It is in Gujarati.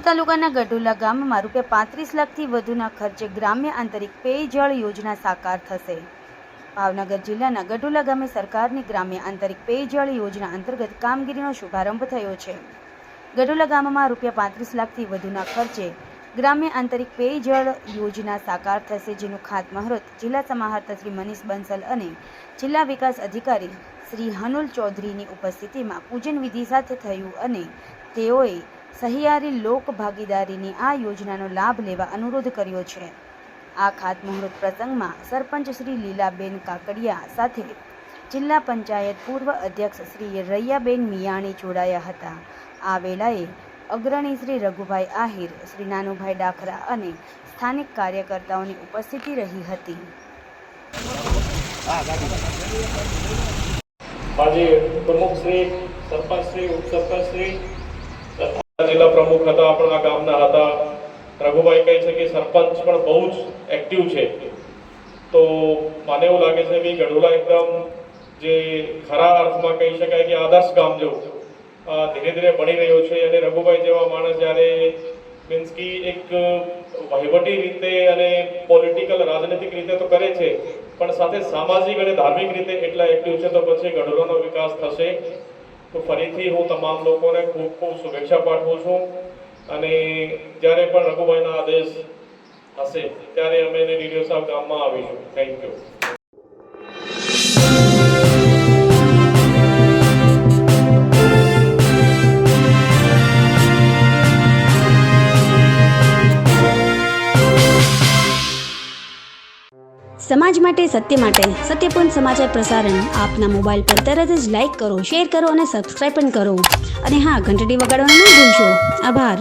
તાલુકાના ગઢોલા ગામમાં ₹35 લાખથી વધુના ખર્ચે ગ્રામ્ય આંતરિક પેયજળ યોજના સાકાર થશે। ભાવનગર જિલ્લાના ગઢોલા ગામે સરકારની ગ્રામ્ય આંતરિક પેયજળ યોજના અંતર્ગત કામગીરીનો શુભારંભ થયો છે। ગઢોલા ગામમાં ₹35 લાખથી વધુના ખર્ચે ગ્રામ્ય આંતરિક પેયજળ યોજના સાકાર થશે, જેનું ખાતમુહૂર્ત જિલ્લા સમાહર્તા શ્રી મનીષ બંસલ અને જિલ્લા વિકાસ અધિકારી શ્રી હનુલ ચૌધરીની ઉપસ્થિતિમાં પૂજન વિધિ સાથે થયું અને તેઓએ સહિયારી લોક ભાગીદારીની આ યોજનાનો લાભ લેવા અનુરોધ કર્યો છે। આ ખાતમુહૂર્ત પ્રસંગમાં સરપંચ શ્રી લીલાબેન કાકડિયા સાથે જિલ્લા પંચાયત પૂર્વ અધ્યક્ષ શ્રી રૈયાબેન મિયાણી જોડાયા હતા। આ વેળાએ અગ્રણી શ્રી રઘુભાઈ આહિર, શ્રી નાનુભાઈ ડાખરા અને સ્થાનિક કાર્યકર્તાઓની ઉપસ્થિતિ રહી હતી। આજે પ્રમુખ શ્રી, સરપંચ શ્રી, ઉપસરપંચ શ્રી, જિલ્લા પ્રમુખ હતા, આપણા ગામના હતા। રઘુભાઈ કહે છે કે સરપંચ પણ બહુ જ એક્ટિવ છે, તો મને એવું લાગે છે કે ગઢોલા એકદમ જે ખરા અર્થમાં કહી શકાય કે આદર્શ ગામ જેવું ધીરે ધીરે બની રહ્યો છે। અને રઘુભાઈ જેવા માણસ જ્યારે મીન્સ કે એક વહીવટી રીતે અને પોલિટિકલ રાજનૈતિક રીતે તો કરે છે, પણ સાથે સામાજિક અને ધાર્મિક રીતે એટલા એક્ટિવ છે, તો પછી ગઢોલાનો વિકાસ થશે। તો ફરીથી હું તમામ લોકોને ખૂબ ખૂબ શુભેચ્છા પાઠવું છું અને જ્યારે પણ રઘુભાઈના આદેશ હશે ત્યારે અમે ડીડીઓ સાહેબ ગામમાં આવીશું। Thank you. સમાજ માટે, સત્ય માટે, સત્યપૂર્ણ સમાચાર પ્રસારણ આપના મોબાઈલ પર તરત જ લાઈક કરો, શેર કરો અને સબસ્ક્રાઈબ પણ કરો। અને હા, ઘંટડી વગાડવાનું ન ભૂલશો। આભાર।